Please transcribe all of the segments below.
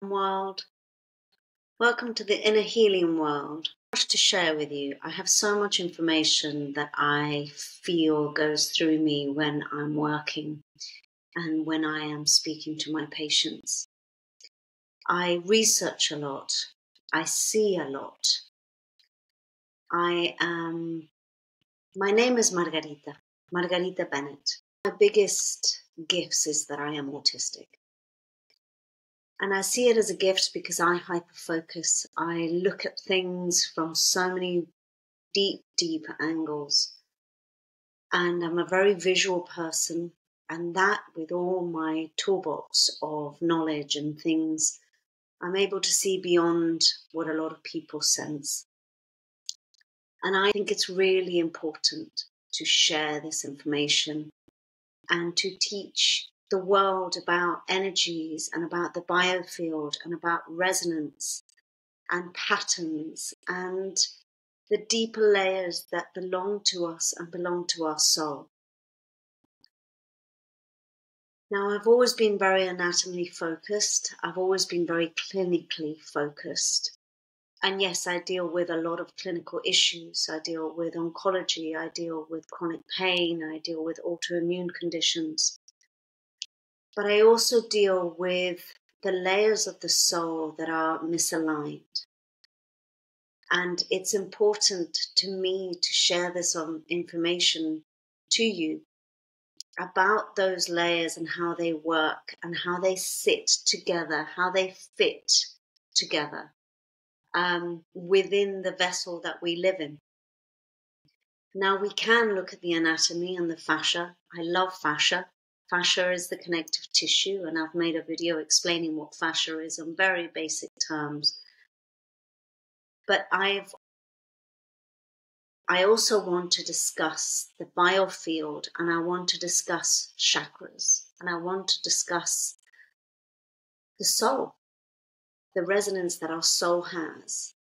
World. Welcome to the inner healing world. Much to share with you. I have so much information that I feel goes through me when I'm working and when I am speaking to my patients. I research a lot. I see a lot. My name is Margarita Bennett. My biggest gifts is that I am autistic. And I see it as a gift because I hyper-focus. I look at things from so many deep angles. And I'm a very visual person. And that, with all my toolbox of knowledge and things, I'm able to see beyond what a lot of people sense. And I think it's really important to share this information and to teach the world about energies and about the biofield and about resonance and patterns and the deeper layers that belong to us and belong to our soul. Now, I've always been very anatomy focused. I've always been very clinically focused. And yes, I deal with a lot of clinical issues. I deal with oncology. I deal with chronic pain. I deal with autoimmune conditions. But I also deal with the layers of the soul that are misaligned. And it's important to me to share this information to you about those layers and how they work and how they sit together, how they fit together within the vessel that we live in. Now, we can look at the anatomy and the fascia. I love fascia. Fascia is the connective tissue, and I've made a video explaining what fascia is on very basic terms. But I also want to discuss the biofield, and I want to discuss chakras, and I want to discuss the soul, the resonance that our soul has.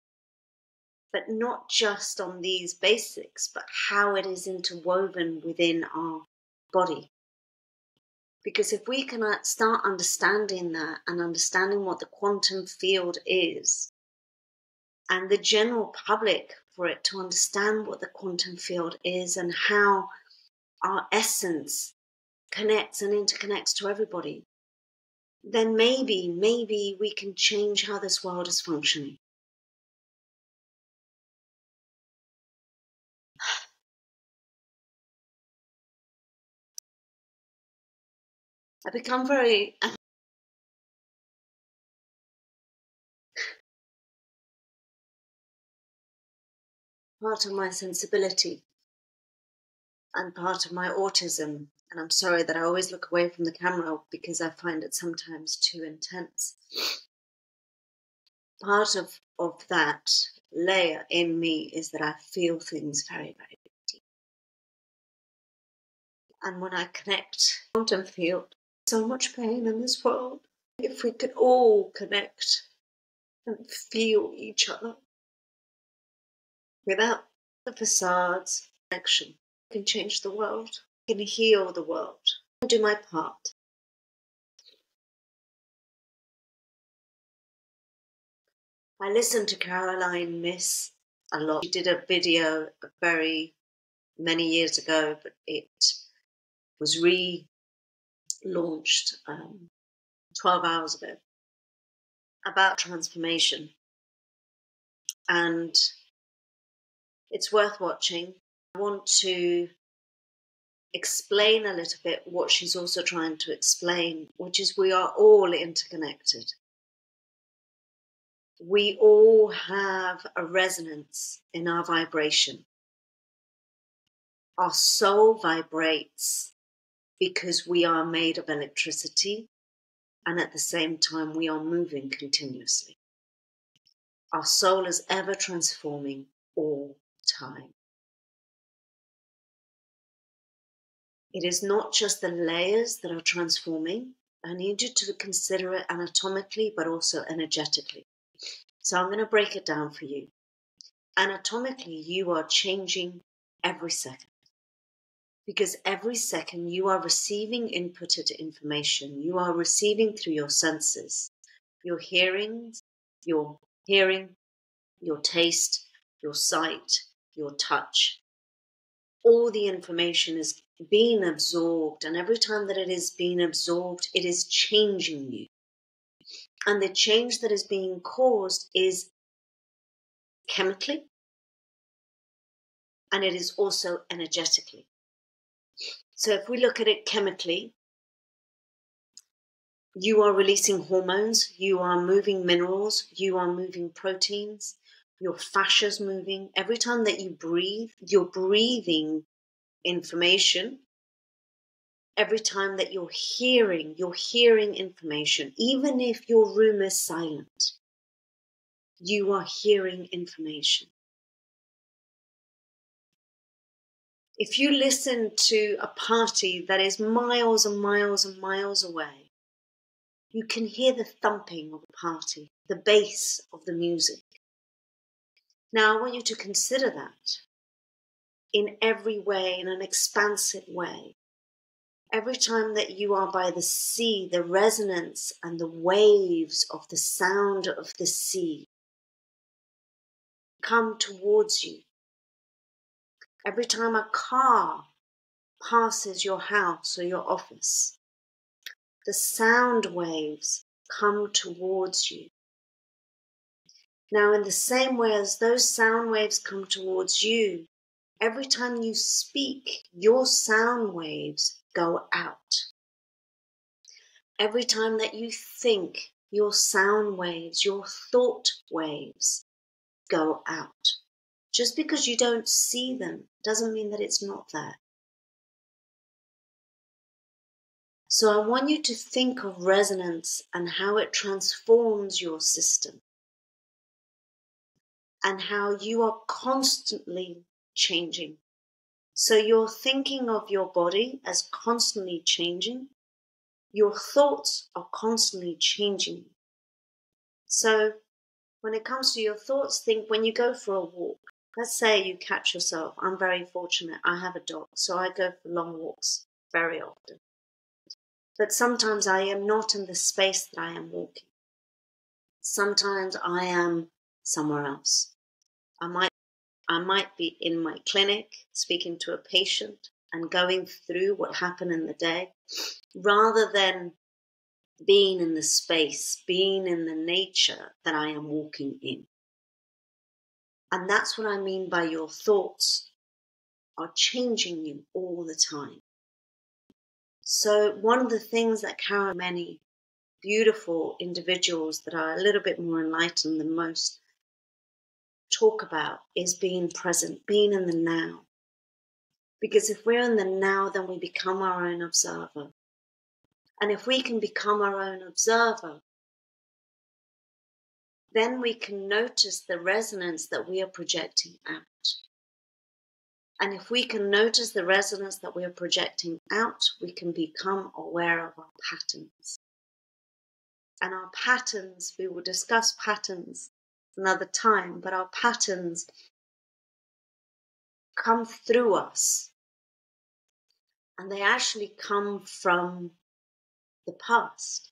But not just on these basics, but how it is interwoven within our body. Because if we can start understanding that and understanding what the quantum field is, and the general public for it to understand what the quantum field is and how our essence connects and interconnects to everybody, then maybe we can change how this world is functioning. I become very part of my sensibility and part of my autism, and I'm sorry that I always look away from the camera because I find it sometimes too intense. Part of that layer in me is that I feel things very, very deep. And when I connect quantum field, so much pain in this world. If we could all connect and feel each other without the facades, connection can change the world, can heal the world. I do my part. I listen to Caroline Myss a lot. She did a video very many years ago, but it was relaunched 12 hours ago about transformation. And it's worth watching. I want to explain a little bit what she's also trying to explain, which is we are all interconnected. We all have a resonance in our vibration. Our soul vibrates because we are made of electricity, and at the same time we are moving continuously. Our soul is ever transforming all time. It is not just the layers that are transforming. I need you to consider it anatomically, but also energetically. So I'm going to break it down for you. Anatomically, you are changing every second. Because every second you are receiving inputted information. You are receiving through your senses. your hearings, your hearing, your taste, your sight, your touch. All the information is being absorbed, and every time that it is being absorbed, it is changing you. And the change that is being caused is chemically, and it is also energetically. So if we look at it chemically, you are releasing hormones, you are moving minerals, you are moving proteins, your fascia's moving. Every time that you breathe, you're breathing information. Every time that you're hearing information. Even if your room is silent, you are hearing information. If you listen to a party that is miles and miles and miles away, you can hear the thumping of the party, the bass of the music. Now, I want you to consider that in every way, in an expansive way. Every time that you are by the sea, the resonance and the waves of the sound of the sea come towards you. Every time a car passes your house or your office, the sound waves come towards you. Now, in the same way as those sound waves come towards you, every time you speak, your sound waves go out. Every time that you think, your sound waves, your thought waves go out. Just because you don't see them doesn't mean that it's not there. So I want you to think of resonance and how it transforms your system, and how you are constantly changing. So you're thinking of your body as constantly changing. Your thoughts are constantly changing. So when it comes to your thoughts, think when you go for a walk. Let's say you catch yourself. I'm very fortunate. I have a dog, so I go for long walks very often. But sometimes I am not in the space that I am walking. Sometimes I am somewhere else. I might be in my clinic speaking to a patient and going through what happened in the day, rather than being in the space, being in the nature that I am walking in. And that's what I mean by your thoughts are changing you all the time. So one of the things that many beautiful individuals that are a little bit more enlightened than most talk about is being present, being in the now. Because if we're in the now, then we become our own observer. And if we can become our own observer, then we can notice the resonance that we are projecting out. And if we can notice the resonance that we are projecting out, we can become aware of our patterns. And our patterns, we will discuss patterns another time, but our patterns come through us. And they actually come from the past.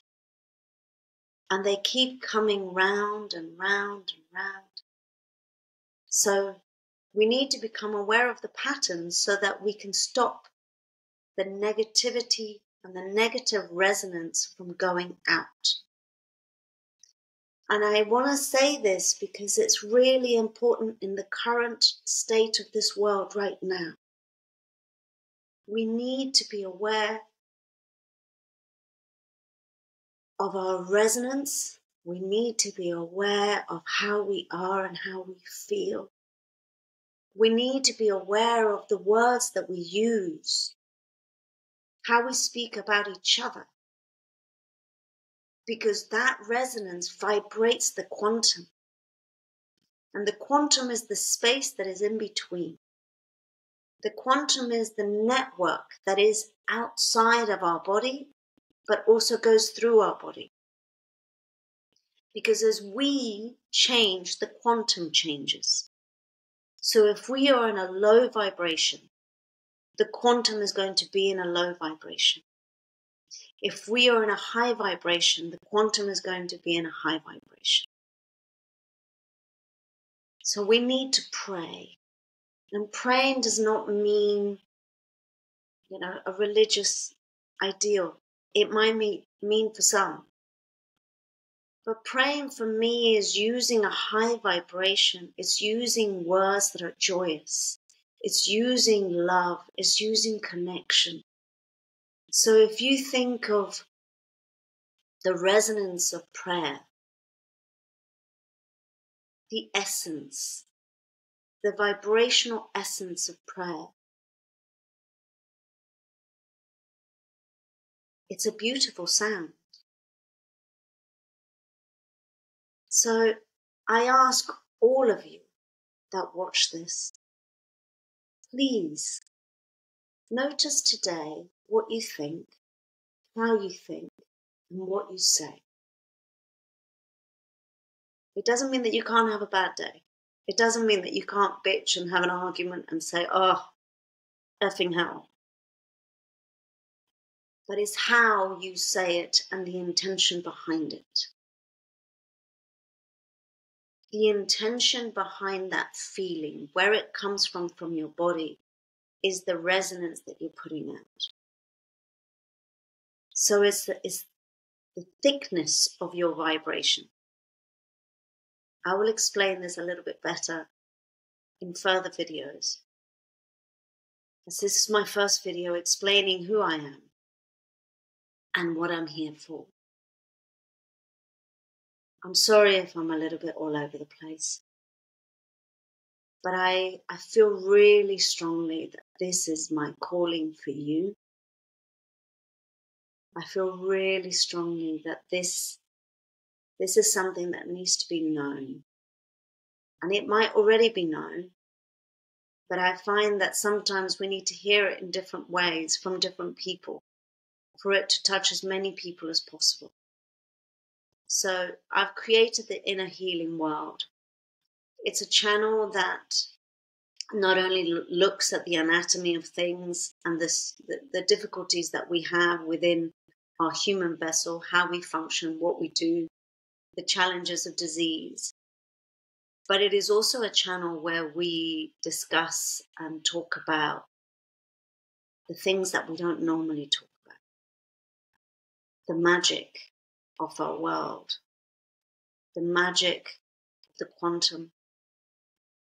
And they keep coming round and round and round. So we need to become aware of the patterns so that we can stop the negativity and the negative resonance from going out. And I want to say this because it's really important in the current state of this world right now. We need to be aware of our resonance. We need to be aware of how we are and how we feel. We need to be aware of the words that we use, how we speak about each other, because that resonance vibrates the quantum. And the quantum is the space that is in between. The quantum is the network that is outside of our body, but also goes through our body. Because as we change, the quantum changes. So if we are in a low vibration, the quantum is going to be in a low vibration. If we are in a high vibration, the quantum is going to be in a high vibration. So we need to pray. And praying does not mean, a religious ideal. It might mean for some. But praying for me is using a high vibration. It's using words that are joyous. It's using love. It's using connection. So if you think of the resonance of prayer, the essence, the vibrational essence of prayer, it's a beautiful sound. So I ask all of you that watch this, please notice today what you think, how you think, and what you say. It doesn't mean that you can't have a bad day. It doesn't mean that you can't bitch and have an argument and say, oh, effing hell. But it's how you say it and the intention behind it. The intention behind that feeling, where it comes from your body, is the resonance that you're putting out. So it's the thickness of your vibration. I will explain this a little bit better in further videos, as this is my first video explaining who I am and what I'm here for. I'm sorry if I'm a little bit all over the place, but I feel really strongly that this is my calling for you. I feel really strongly that this is something that needs to be known. And it might already be known, but I find that sometimes we need to hear it in different ways from different people for it to touch as many people as possible. So I've created the Inner Healing World. It's a channel that not only looks at the anatomy of things and the difficulties that we have within our human vessel, how we function, what we do, the challenges of disease. But it is also a channel where we discuss and talk about the things that we don't normally talk about. The magic of our world, the magic of the quantum,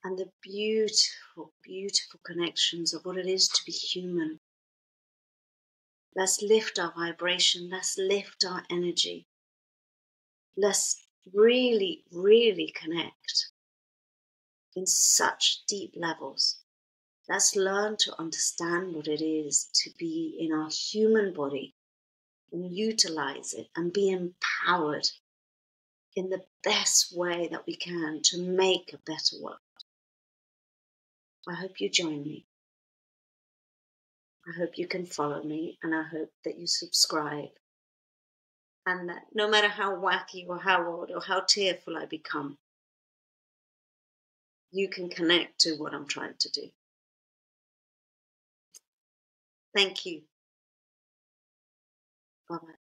and the beautiful, beautiful connections of what it is to be human. Let's lift our vibration. Let's lift our energy. Let's really, really connect in such deep levels. Let's learn to understand what it is to be in our human body and utilize it and be empowered in the best way that we can to make a better world. I hope you join me. I hope you can follow me, and I hope that you subscribe. And that no matter how wacky or how odd or how tearful I become, you can connect to what I'm trying to do. Thank you. Bye-bye.